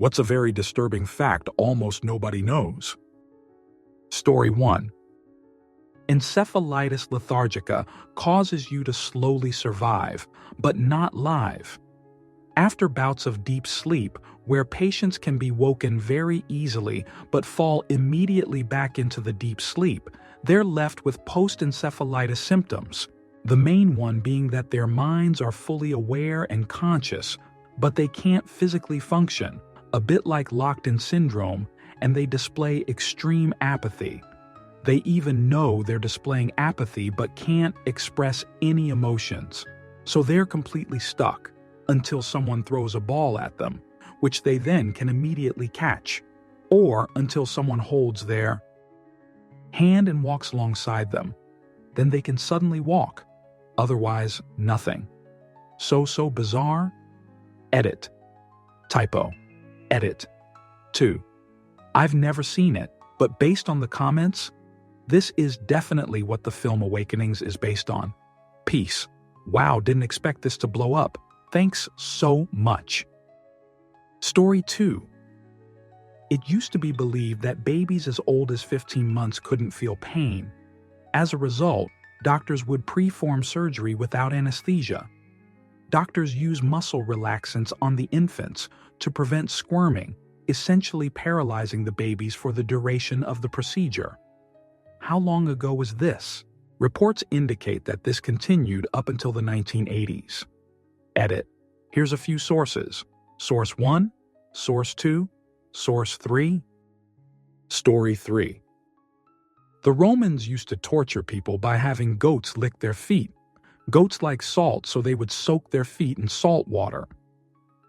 What's a very disturbing fact almost nobody knows? Story 1. Encephalitis lethargica causes you to slowly survive, but not live. After bouts of deep sleep, where patients can be woken very easily but fall immediately back into the deep sleep, they're left with post-encephalitis symptoms, the main one being that their minds are fully aware and conscious, but they can't physically function, a bit like locked-in syndrome, and they display extreme apathy. They even know they're displaying apathy but can't express any emotions, so they're completely stuck until someone throws a ball at them, which they then can immediately catch, or until someone holds their hand and walks alongside them. Then they can suddenly walk, otherwise nothing. So bizarre? Edit. Typo. Edit. 2. I've never seen it, but based on the comments, this is definitely what the film Awakenings is based on. Peace. Wow, didn't expect this to blow up. Thanks so much. Story 2. It used to be believed that babies as old as 15 months couldn't feel pain. As a result, doctors would perform surgery without anesthesia. Doctors use muscle relaxants on the infants to prevent squirming, essentially paralyzing the babies for the duration of the procedure. How long ago was this? Reports indicate that this continued up until the 1980s. Edit. Here's a few sources. Source 1, Source 2, Source 3. Story 3. The Romans used to torture people by having goats lick their feet. Goats like salt, so they would soak their feet in salt water.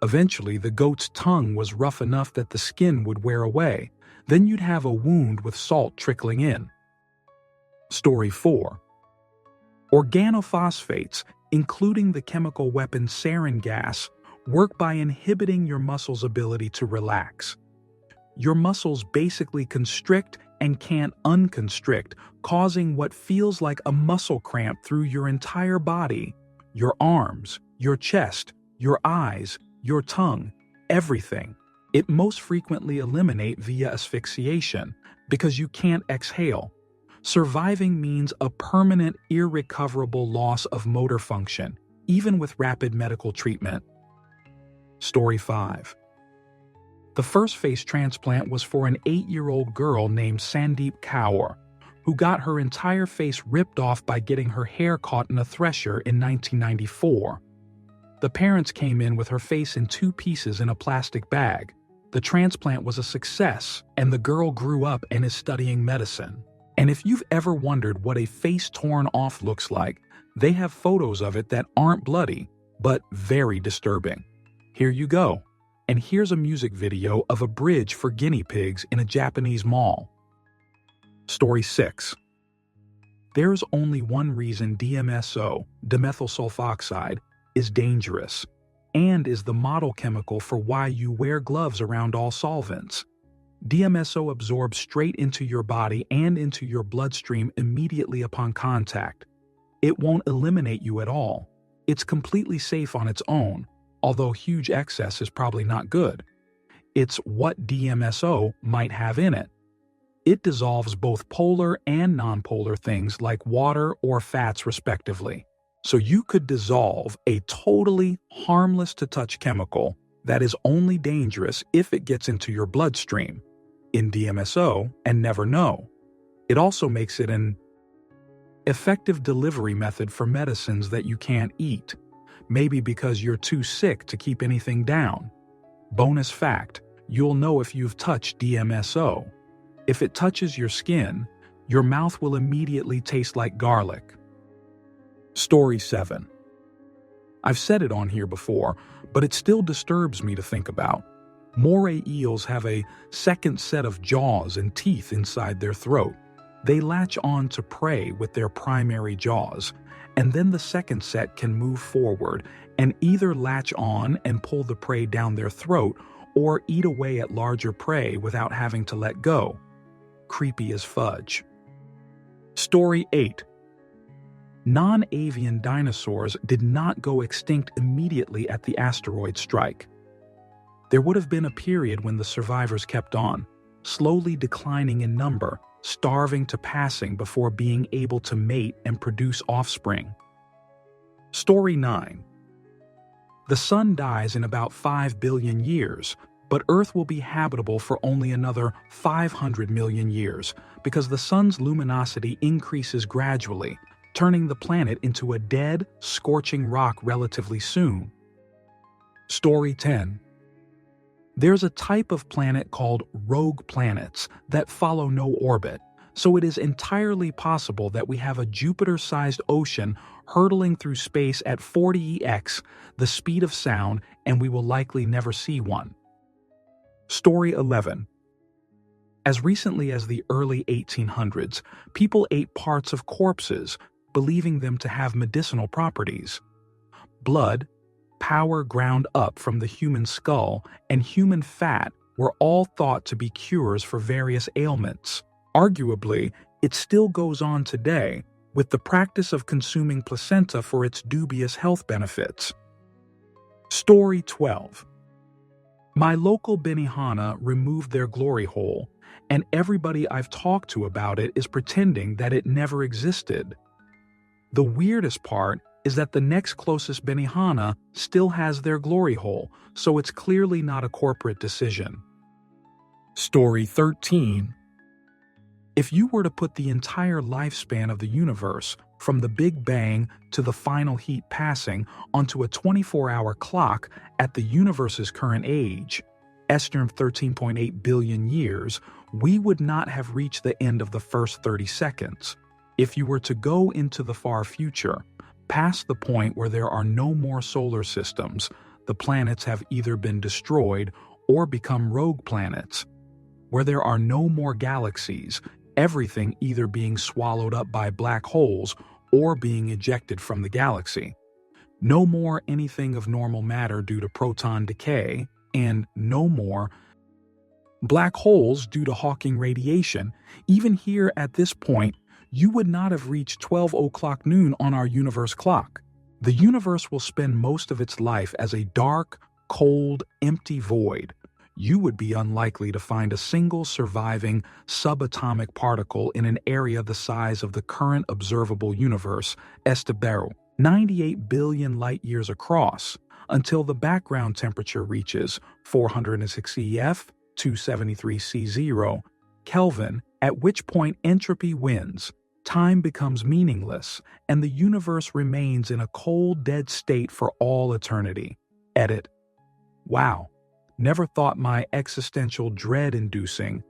Eventually, the goat's tongue was rough enough that the skin would wear away. Then you'd have a wound with salt trickling in. Story 4. Organophosphates, including the chemical weapon sarin gas, work by inhibiting your muscles' ability to relax. Your muscles basically constrict and can't unconstrict, causing what feels like a muscle cramp through your entire body, your arms, your chest, your eyes, your tongue, everything. It most frequently eliminate via asphyxiation because you can't exhale. Surviving means a permanent, irrecoverable loss of motor function, even with rapid medical treatment. Story 5. The first face transplant was for an 8-year-old girl named Sandeep Kaur, who got her entire face ripped off by getting her hair caught in a thresher in 1994. The parents came in with her face in 2 pieces in a plastic bag. The transplant was a success, and the girl grew up and is studying medicine. And if you've ever wondered what a face torn off looks like, they have photos of it that aren't bloody, but very disturbing. Here you go. And here's a music video of a bridge for guinea pigs in a Japanese mall. Story 6. There's only one reason DMSO, dimethyl sulfoxide, is dangerous, and is the model chemical for why you wear gloves around all solvents. DMSO absorbs straight into your body and into your bloodstream immediately upon contact. It won't eliminate you at all. It's completely safe on its own, although huge excess is probably not good. It's what DMSO might have in it. It dissolves both polar and nonpolar things like water or fats respectively. So you could dissolve a totally harmless-to-touch chemical that is only dangerous if it gets into your bloodstream in DMSO and never know. It also makes it an effective delivery method for medicines that you can't eat, maybe because you're too sick to keep anything down. Bonus fact, you'll know if you've touched DMSO. If it touches your skin, your mouth will immediately taste like garlic. Story 7. I've said it on here before, but it still disturbs me to think about. Moray eels have a second set of jaws and teeth inside their throat. They latch on to prey with their primary jaws, and then the second set can move forward and either latch on and pull the prey down their throat or eat away at larger prey without having to let go. Creepy as fudge. Story 8. Non-avian dinosaurs did not go extinct immediately at the asteroid strike. There would have been a period when the survivors kept on, slowly declining in number, starving to passing before being able to mate and produce offspring. Story 9. The Sun dies in about 5 billion years, but Earth will be habitable for only another 500 million years because the Sun's luminosity increases gradually, turning the planet into a dead, scorching rock relatively soon. Story 10. There's a type of planet called rogue planets that follow no orbit, so it is entirely possible that we have a Jupiter-sized ocean hurtling through space at 40x the speed of sound, and we will likely never see one. Story 11. As recently as the early 1800s, people ate parts of corpses, believing them to have medicinal properties. Blood, power ground up from the human skull, and human fat were all thought to be cures for various ailments. Arguably, it still goes on today, with the practice of consuming placenta for its dubious health benefits. Story 12. My local Benihana removed their glory hole, and everybody I've talked to about it is pretending that it never existed. The weirdest part is that the next closest Benihana still has their glory hole, so it's clearly not a corporate decision. Story 13. If you were to put the entire lifespan of the universe, from the Big Bang to the final heat passing, onto a 24-hour clock at the universe's current age, estimated 13.8 billion years, we would not have reached the end of the first 30 seconds. If you were to go into the far future, past the point where there are no more solar systems, the planets have either been destroyed or become rogue planets. Where there are no more galaxies, everything either being swallowed up by black holes or being ejected from the galaxy. No more anything of normal matter due to proton decay, and no more black holes due to Hawking radiation. Even here at this point, you would not have reached 12 o'clock noon on our universe clock. The universe will spend most of its life as a dark, cold, empty void. You would be unlikely to find a single surviving subatomic particle in an area the size of the current observable universe, estimated 98 billion light-years across, until the background temperature reaches 460 F, 273 C0, Kelvin, at which point entropy wins. Time becomes meaningless, and the universe remains in a cold, dead state for all eternity. Edit. Wow. Never thought my existential dread-inducing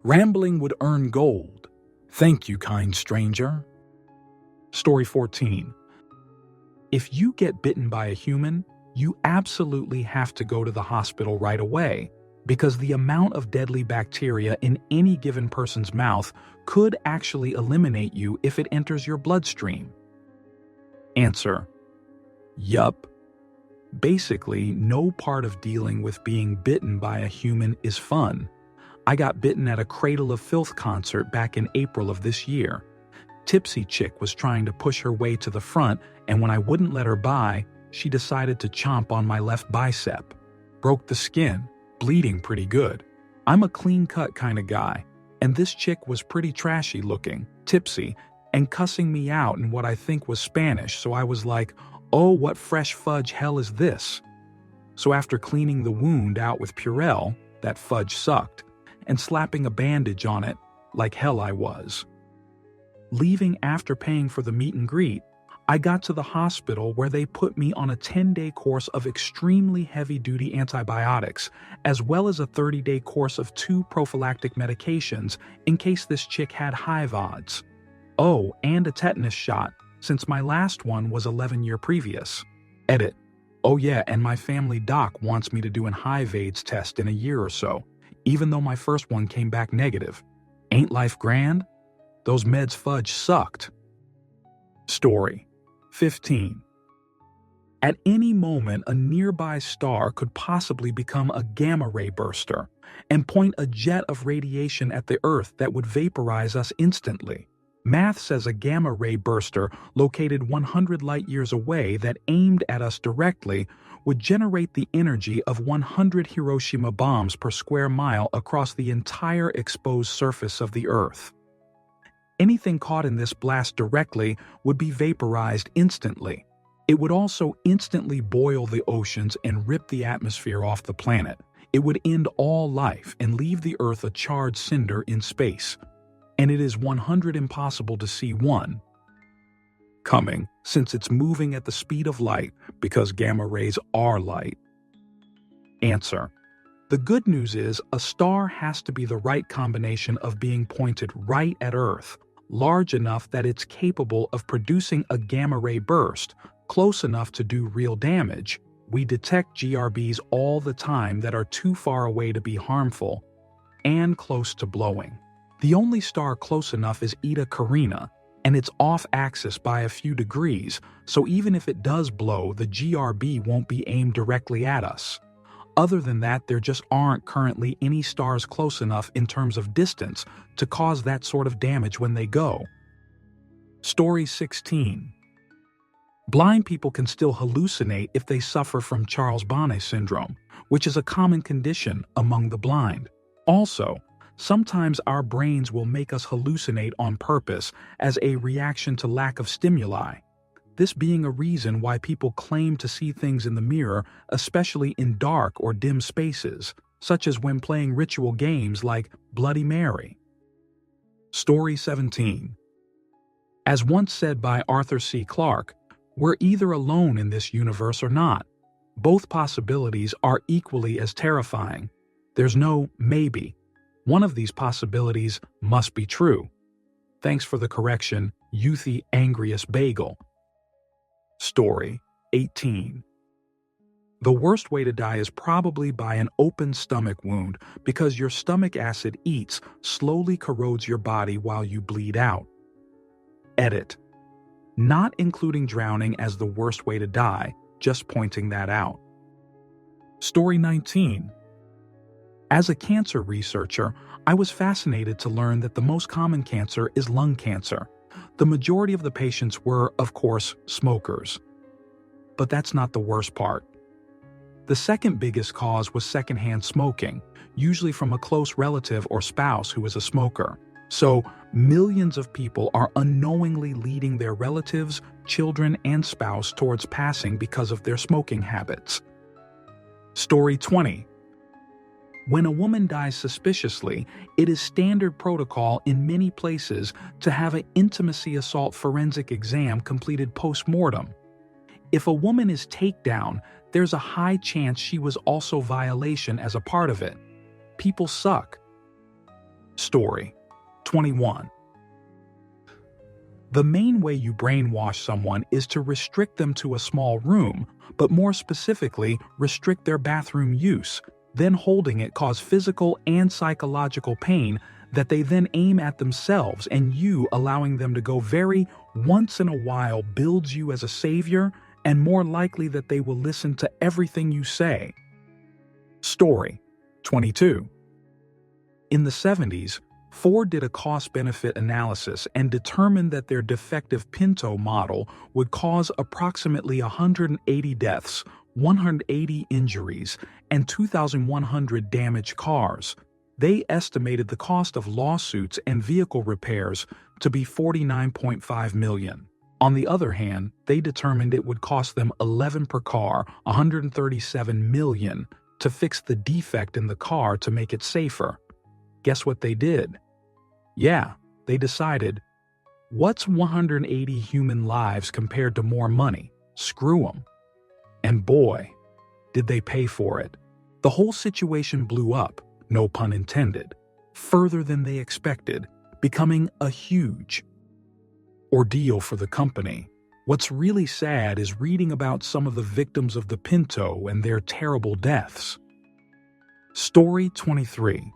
rambling would earn gold. Thank you, kind stranger. Story 14. If you get bitten by a human, you absolutely have to go to the hospital right away, because the amount of deadly bacteria in any given person's mouth could actually eliminate you if it enters your bloodstream. Answer. Yup. Basically, no part of dealing with being bitten by a human is fun. I got bitten at a Cradle of Filth concert back in April of this year. Tipsy chick was trying to push her way to the front, and when I wouldn't let her by, she decided to chomp on my left bicep. Broke the skin, bleeding pretty good. I'm a clean-cut kind of guy, and this chick was pretty trashy looking, tipsy, and cussing me out in what I think was Spanish, so I was like, oh, what fresh fudge hell is this? So after cleaning the wound out with Purell, that fudge sucked, and slapping a bandage on it, like hell I was. Leaving after paying for the meet and greet, I got to the hospital where they put me on a 10-day course of extremely heavy-duty antibiotics, as well as a 30-day course of 2 prophylactic medications in case this chick had hive odds. Oh, and a tetanus shot, since my last one was 11 years previous. Edit. Oh yeah, and my family doc wants me to do an hive AIDS test in a year or so, even though my first one came back negative. Ain't life grand? Those meds fudge sucked. Story 15. At any moment, a nearby star could possibly become a gamma-ray burster and point a jet of radiation at the Earth that would vaporize us instantly. Math says a gamma-ray burster located 100 light-years away that aimed at us directly would generate the energy of 100 Hiroshima bombs per square mile across the entire exposed surface of the Earth. Anything caught in this blast directly would be vaporized instantly. It would also instantly boil the oceans and rip the atmosphere off the planet. It would end all life and leave the Earth a charred cinder in space. And it is 100 impossible to see one coming, since it's moving at the speed of light because gamma rays are light. Answer: the good news is a star has to be the right combination of being pointed right at Earth, large enough that it's capable of producing a gamma ray burst, close enough to do real damage. We detect GRBs all the time that are too far away to be harmful, and close to blowing. The only star close enough is Eta Carina, and it's off-axis by a few degrees, so even if it does blow, the GRB won't be aimed directly at us. Other than that, there just aren't currently any stars close enough in terms of distance to cause that sort of damage when they go. Story 16. Blind people can still hallucinate if they suffer from Charles Bonnet syndrome, which is a common condition among the blind. Also, sometimes our brains will make us hallucinate on purpose as a reaction to lack of stimuli, this being a reason why people claim to see things in the mirror, especially in dark or dim spaces, such as when playing ritual games like Bloody Mary. Story 17. As once said by Arthur C. Clarke, we're either alone in this universe or not. Both possibilities are equally as terrifying. There's no maybe. One of these possibilities must be true. Thanks for the correction, Youthy Angriest Bagel. Story 18. The worst way to die is probably by an open stomach wound because your stomach acid eats slowly corrodes your body while you bleed out. Edit. Not including drowning as the worst way to die, just pointing that out. Story 19. As a cancer researcher, I was fascinated to learn that the most common cancer is lung cancer. The majority of the patients were, of course, smokers. But that's not the worst part. The second biggest cause was secondhand smoking, usually from a close relative or spouse who is a smoker. So, millions of people are unknowingly leading their relatives, children, and spouse towards passing because of their smoking habits. Story 20. When a woman dies suspiciously, it is standard protocol in many places to have an intimacy assault forensic exam completed post-mortem. If a woman is takedown, there's a high chance she was also violation as a part of it. People suck. Story 21. The main way you brainwash someone is to restrict them to a small room, but more specifically, restrict their bathroom use. Then holding it cause physical and psychological pain that they then aim at themselves, and you allowing them to go very once in a while builds you as a savior and more likely that they will listen to everything you say. Story 22. In the 70s, Ford did a cost-benefit analysis and determined that their defective Pinto model would cause approximately 180 deaths, 180 injuries, and 2,100 damaged cars. They estimated the cost of lawsuits and vehicle repairs to be $49.5 million. On the other hand, they determined it would cost them 11 per car, $137 million, to fix the defect in the car to make it safer. Guess what they did? Yeah, they decided, what's 180 human lives compared to more money? Screw them. And boy, did they pay for it. The whole situation blew up, no pun intended, further than they expected, becoming a huge ordeal for the company. What's really sad is reading about some of the victims of the Pinto and their terrible deaths. Story 23.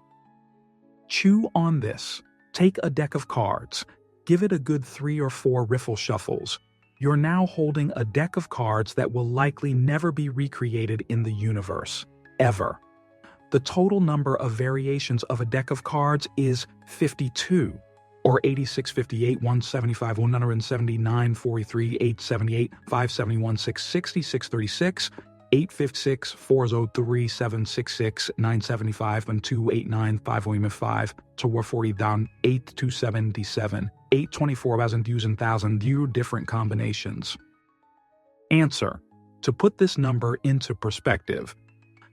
Chew on this. Take a deck of cards. Give it a good 3 or 4 riffle shuffles. You're now holding a deck of cards that will likely never be recreated in the universe, ever. The total number of variations of a deck of cards is 52, or 86, 58, 175, 179, 43, 878, 571, 660, 636, 856-403-766-975 and 289-505 to 440 down 8277 824,000 using 1,000 different combinations. Answer. To put this number into perspective,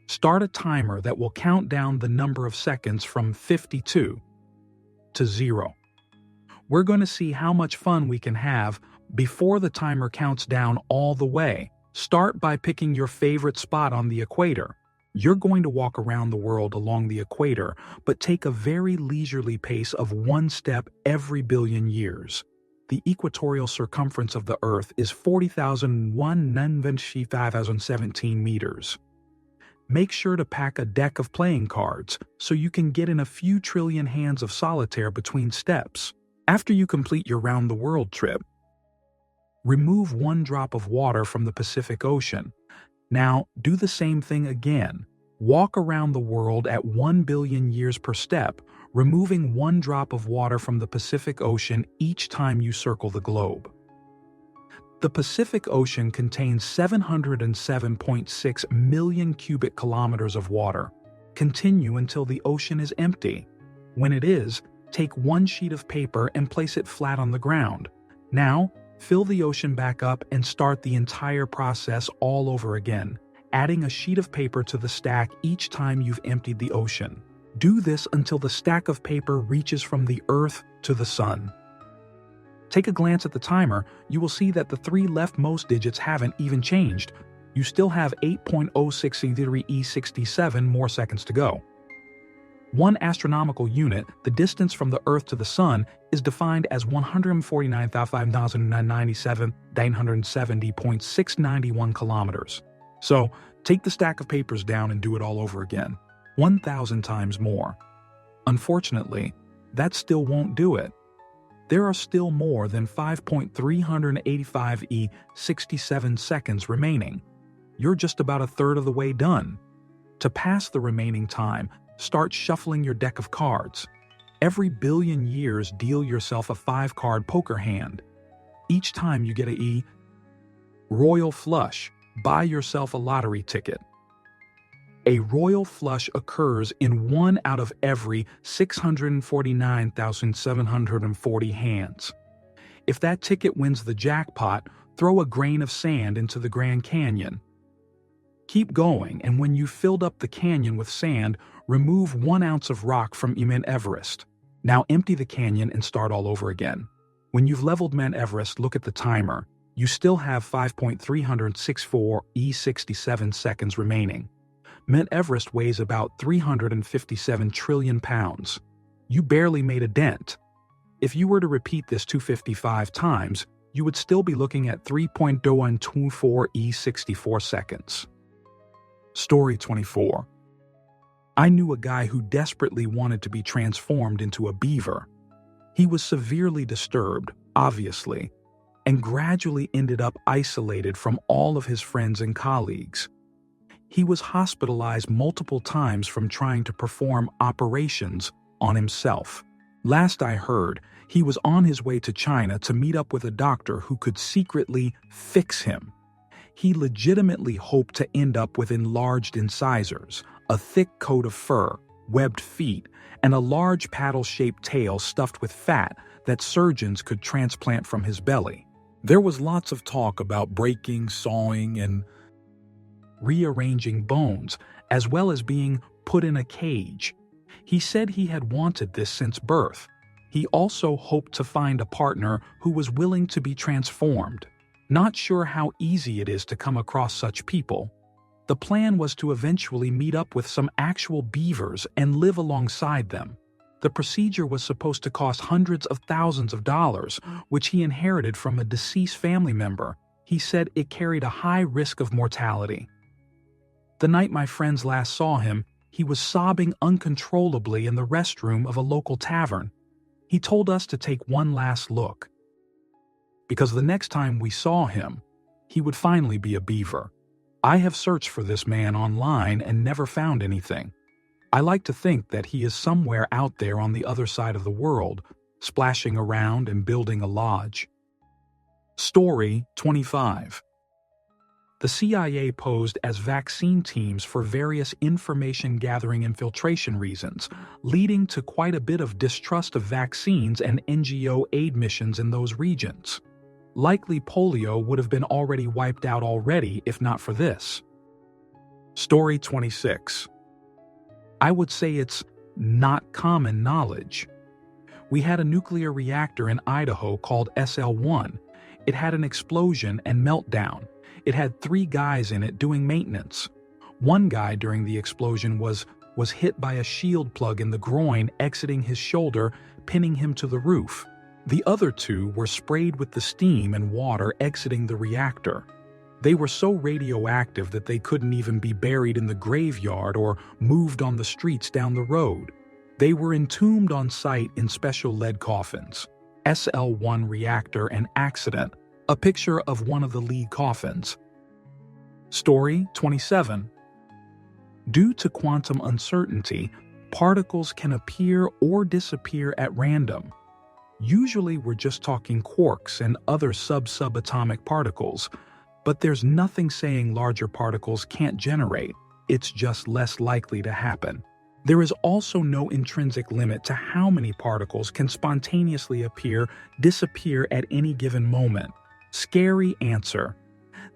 start a timer that will count down the number of seconds from 52 to 0. We're going to see how much fun we can have before the timer counts down all the way. Start by picking your favorite spot on the equator. You're going to walk around the world along the equator, but take a very leisurely pace of one step every billion years. The equatorial circumference of the Earth is 40,195,017 meters. Make sure to pack a deck of playing cards so you can get in a few trillion hands of solitaire between steps. After you complete your round-the-world trip, remove 1 drop of water from the Pacific Ocean. Now, do the same thing again. Walk around the world at 1 billion years per step, removing 1 drop of water from the Pacific Ocean each time you circle the globe. The Pacific Ocean contains 707.6 million cubic kilometers of water. Continue until the ocean is empty. When it is, take 1 sheet of paper and place it flat on the ground. Now, fill the ocean back up and start the entire process all over again, adding a sheet of paper to the stack each time you've emptied the ocean. Do this until the stack of paper reaches from the Earth to the Sun. Take a glance at the timer. You will see that the 3 leftmost digits haven't even changed. You still have 8.0663E67 more seconds to go. 1 astronomical unit, the distance from the Earth to the Sun, is defined as 149,970.691 kilometers. So, take the stack of papers down and do it all over again. 1,000 times more. Unfortunately, that still won't do it. There are still more than 5.385E67 seconds remaining. You're just about a third of the way done. To pass the remaining time, start shuffling your deck of cards. Every billion years, deal yourself a 5-card poker hand. Each time you get a E, royal flush, buy yourself a lottery ticket. A royal flush occurs in 1 out of every 649,740 hands. If that ticket wins the jackpot, throw a grain of sand into the Grand Canyon. Keep going, and when you've filled up the canyon with sand, remove 1 ounce of rock from Mount Everest. Now empty the canyon and start all over again. When you've leveled Mount Everest, look at the timer. You still have 5.364 E67 seconds remaining. Mount Everest weighs about 357 trillion pounds. You barely made a dent. If you were to repeat this 255 times, you would still be looking at 3.0124 E64 seconds. Story 24. I knew a guy who desperately wanted to be transformed into a beaver. He was severely disturbed, obviously, and gradually ended up isolated from all of his friends and colleagues. He was hospitalized multiple times from trying to perform operations on himself. Last I heard, he was on his way to China to meet up with a doctor who could secretly fix him. He legitimately hoped to end up with enlarged incisors, a thick coat of fur, webbed feet, and a large paddle-shaped tail stuffed with fat that surgeons could transplant from his belly. There was lots of talk about breaking, sawing, and rearranging bones, as well as being put in a cage. He said he had wanted this since birth. He also hoped to find a partner who was willing to be transformed. Not sure how easy it is to come across such people. The plan was to eventually meet up with some actual beavers and live alongside them. The procedure was supposed to cost hundreds of thousands of dollars, which he inherited from a deceased family member. He said it carried a high risk of mortality. The night my friends last saw him, he was sobbing uncontrollably in the restroom of a local tavern. He told us to take one last look, because the next time we saw him, he would finally be a beaver. I have searched for this man online and never found anything. I like to think that he is somewhere out there on the other side of the world, splashing around and building a lodge. Story 25. The CIA posed as vaccine teams for various information-gathering infiltration reasons, leading to quite a bit of distrust of vaccines and NGO aid missions in those regions. Likely polio would have been already wiped out already if not for this. Story 26. I would say it's not common knowledge. We had a nuclear reactor in Idaho called SL-1. It had an explosion and meltdown. It had 3 guys in it doing maintenance. One guy during the explosion was hit by a shield plug in the groin exiting his shoulder, pinning him to the roof. The other 2 were sprayed with the steam and water exiting the reactor. They were so radioactive that they couldn't even be buried in the graveyard or moved on the streets down the road. They were entombed on site in special lead coffins. SL-1 reactor and accident, a picture of one of the lead coffins. Story 27. Due to quantum uncertainty, particles can appear or disappear at random. Usually we're just talking quarks and other subatomic particles, but there's nothing saying larger particles can't generate. It's just less likely to happen. There is also no intrinsic limit to how many particles can spontaneously disappear at any given moment. Scary answer.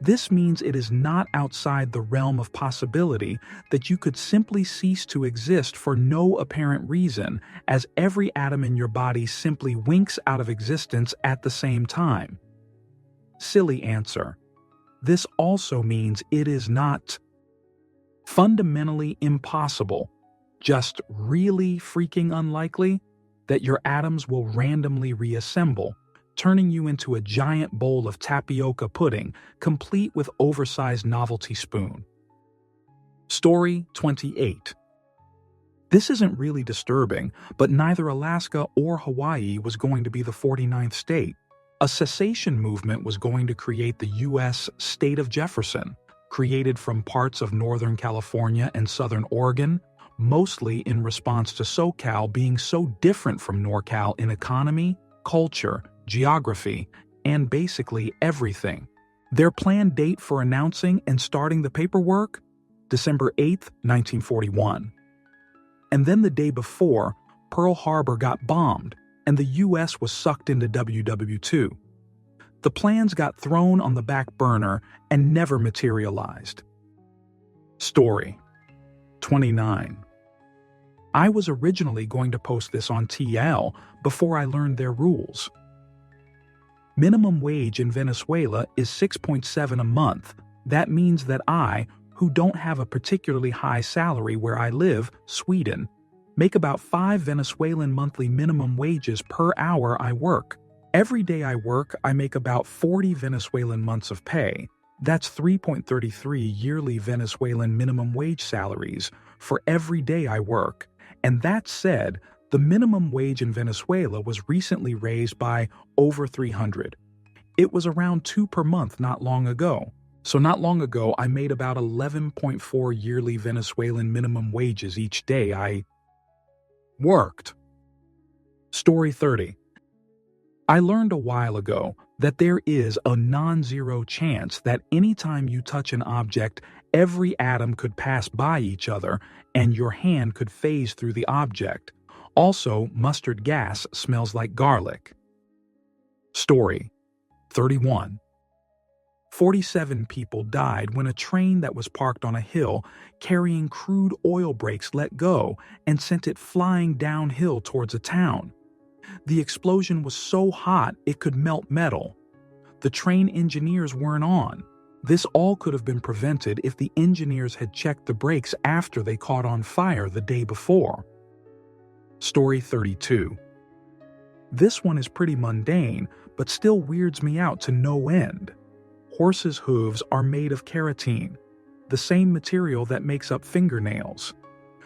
This means it is not outside the realm of possibility that you could simply cease to exist for no apparent reason, as every atom in your body simply winks out of existence at the same time. Silly answer. This also means it is not fundamentally impossible, just really freaking unlikely, that your atoms will randomly reassemble, turning you into a giant bowl of tapioca pudding, complete with oversized novelty spoon. Story 28. This isn't really disturbing, but neither Alaska or Hawaii was going to be the 49th state. A secession movement was going to create the U.S. state of Jefferson, created from parts of Northern California and Southern Oregon, mostly in response to SoCal being so different from NorCal in economy, culture, geography, and basically everything. Their planned date for announcing and starting the paperwork? December 8, 1941. And then the day before, Pearl Harbor got bombed, and the U.S. was sucked into WW2. The plans got thrown on the back burner and never materialized. Story 29. I was originally going to post this on TL before I learned their rules. Minimum wage in Venezuela is 6.7 a month. That means that I, who don't have a particularly high salary where I live, Sweden, make about 5 Venezuelan monthly minimum wages per hour I work. Every day I work, I make about 40 Venezuelan months of pay. That's 3.33 yearly Venezuelan minimum wage salaries for every day I work. And that said, the minimum wage in Venezuela was recently raised by over 300. It was around 2 per month not long ago. So not long ago, I made about 11.4 yearly Venezuelan minimum wages each day I worked. Story 30. I learned a while ago that there is a non-zero chance that anytime you touch an object, every atom could pass by each other and your hand could phase through the object. Also, mustard gas smells like garlic. Story 31. 47 people died when a train that was parked on a hill carrying crude oil brakes let go and sent it flying downhill towards a town. The explosion was so hot it could melt metal. The train engineers weren't on. This all could have been prevented if the engineers had checked the brakes after they caught on fire the day before. Story 32. This one is pretty mundane, but still weirds me out to no end. Horses' hooves are made of keratin, the same material that makes up fingernails.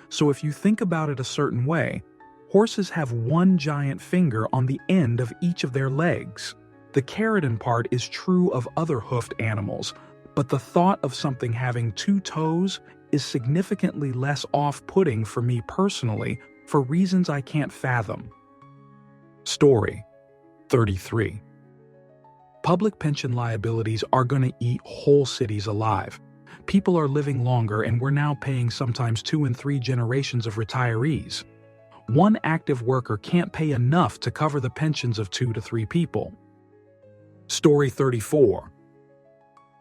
So if you think about it a certain way, horses have one giant finger on the end of each of their legs. The keratin part is true of other hoofed animals, but the thought of something having 2 toes is significantly less off-putting for me personally for reasons I can't fathom. Story 33. Public pension liabilities are going to eat whole cities alive. People are living longer, and we're now paying sometimes 2 and 3 generations of retirees. One active worker can't pay enough to cover the pensions of 2 to 3 people. Story 34.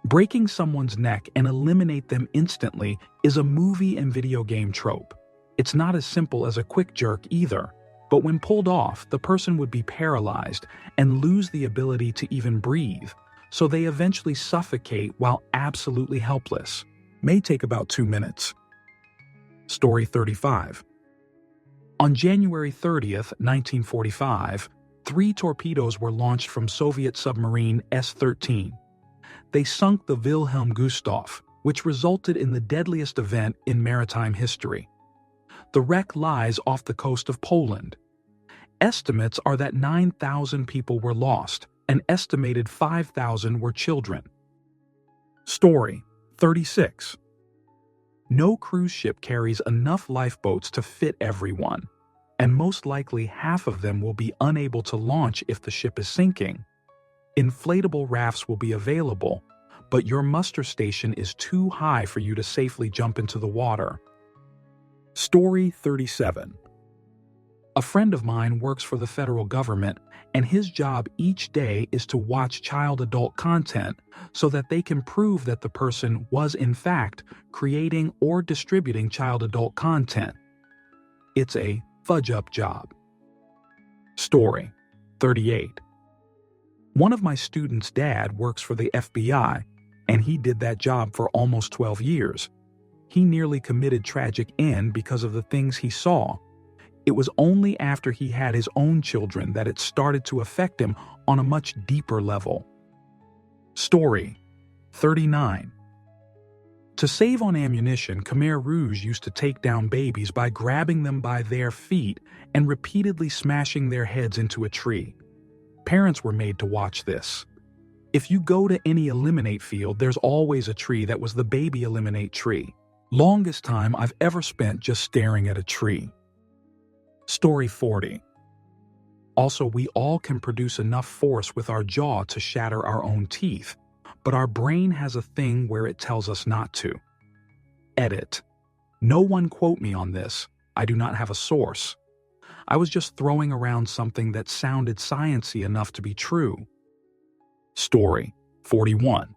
Breaking someone's neck and eliminate them instantly is a movie and video game trope. It's not as simple as a quick jerk either, but when pulled off, the person would be paralyzed and lose the ability to even breathe, so they eventually suffocate while absolutely helpless. May take about 2 minutes. Story 35. On January 30th, 1945, 3 torpedoes were launched from Soviet submarine S-13. They sunk the Wilhelm Gustloff, which resulted in the deadliest event in maritime history. The wreck lies off the coast of Poland. Estimates are that 9,000 people were lost, an estimated 5,000 were children. Story 36. No cruise ship carries enough lifeboats to fit everyone, and most likely half of them will be unable to launch if the ship is sinking. Inflatable rafts will be available, but your muster station is too high for you to safely jump into the water. Story 37. A friend of mine works for the federal government, and his job each day is to watch child-adult content so that they can prove that the person was in fact creating or distributing child-adult content. It's a fudge-up job. Story 38. One of my students' dad works for the FBI, and he did that job for almost 12 years. He nearly committed tragic end because of the things he saw. It was only after he had his own children that it started to affect him on a much deeper level. Story 39. To save on ammunition, Khmer Rouge used to take down babies by grabbing them by their feet and repeatedly smashing their heads into a tree. Parents were made to watch this. If you go to any eliminate field, there's always a tree that was the baby eliminate tree. Longest time I've ever spent just staring at a tree. Story 40. Also, we all can produce enough force with our jaw to shatter our own teeth, but our brain has a thing where it tells us not to. Edit. No one quote me on this. I do not have a source. I was just throwing around something that sounded sciencey enough to be true. Story 41.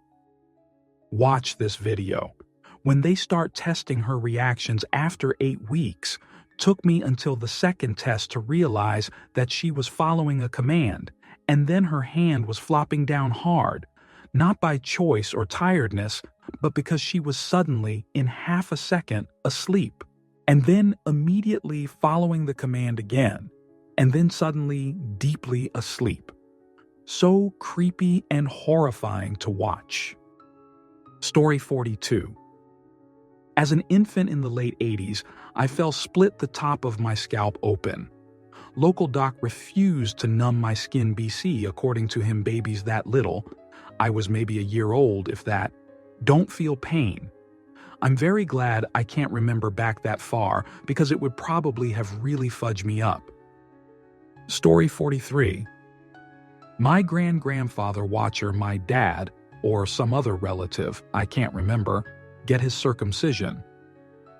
Watch this video. When they start testing her reactions after 8 weeks, took me until the second test to realize that she was following a command, and then her hand was flopping down hard, not by choice or tiredness, but because she was suddenly, in half a second, asleep, and then immediately following the command again, and then suddenly deeply asleep. So creepy and horrifying to watch. Story 42. As an infant in the late 80s, I fell split the top of my scalp open. Local doc refused to numb my skin BC, according to him babies that little. I was maybe a year old, if that. Don't feel pain. I'm very glad I can't remember back that far because it would probably have really fudged me up. Story 43. My grand-grandfather watcher, my dad, or some other relative, I can't remember, get his circumcision.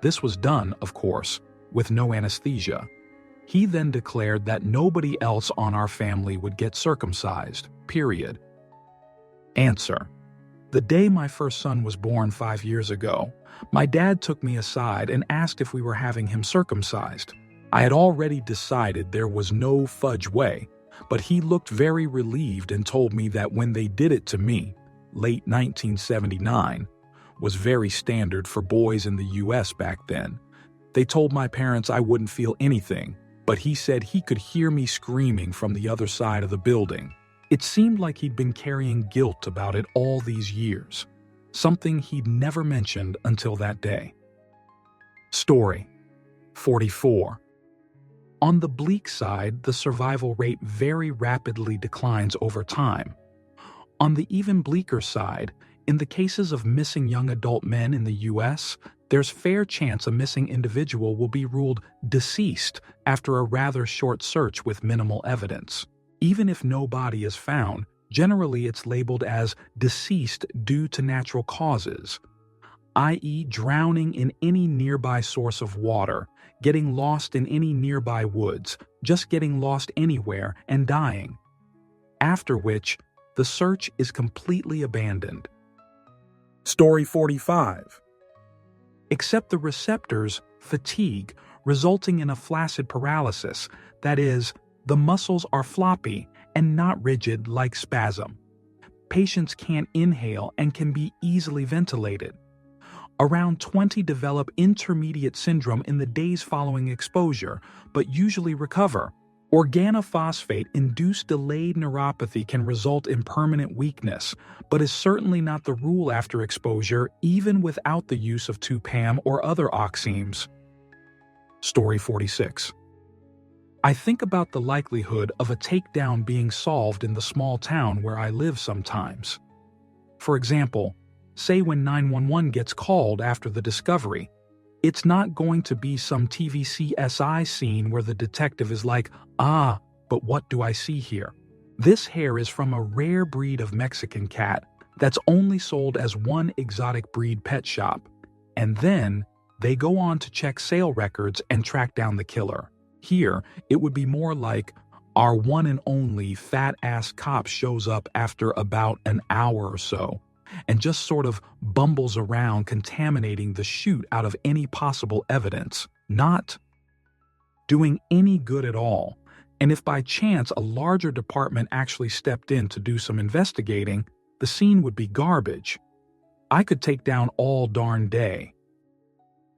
This was done, of course, with no anesthesia. He then declared that nobody else on our family would get circumcised, period. Answer. The day my first son was born 5 years ago, my dad took me aside and asked if we were having him circumcised. I had already decided there was no fudge way, but he looked very relieved and told me that when they did it to me, late 1979, was very standard for boys in the US back then. They told my parents I wouldn't feel anything, but he said he could hear me screaming from the other side of the building. It seemed like he'd been carrying guilt about it all these years, something he'd never mentioned until that day. Story 44. On the bleak side, the survival rate very rapidly declines over time. On the even bleaker side, in the cases of missing young adult men in the U.S., there's fair chance a missing individual will be ruled deceased after a rather short search with minimal evidence. Even if no body is found, Generally, it's labeled as deceased due to natural causes, i.e., drowning in any nearby source of water, getting lost in any nearby woods, just getting lost anywhere and dying. After which, the search is completely abandoned. Story 45. Except the receptors fatigue, resulting in a flaccid paralysis, that is, the muscles are floppy and not rigid like spasm. Patients can't inhale and can be easily ventilated. Around 20 develop intermediate syndrome in the days following exposure, but usually recover. Organophosphate-induced delayed neuropathy can result in permanent weakness, but is certainly not the rule after exposure, even without the use of 2-PAM or other oximes. Story 46. I think about the likelihood of a takedown being solved in the small town where I live sometimes. For example, say when 911 gets called after the discovery, it's not going to be some TV CSI scene where the detective is like, but what do I see here? This hair is from a rare breed of Mexican cat that's only sold as one exotic breed pet shop. And then they go on to check sale records and track down the killer. Here, it would be more like our one and only fat-ass cop shows up after about an hour or so and just sort of bumbles around contaminating the chute out of any possible evidence, not doing any good at all. And if by chance a larger department actually stepped in to do some investigating, the scene would be garbage. I could take down all darn day.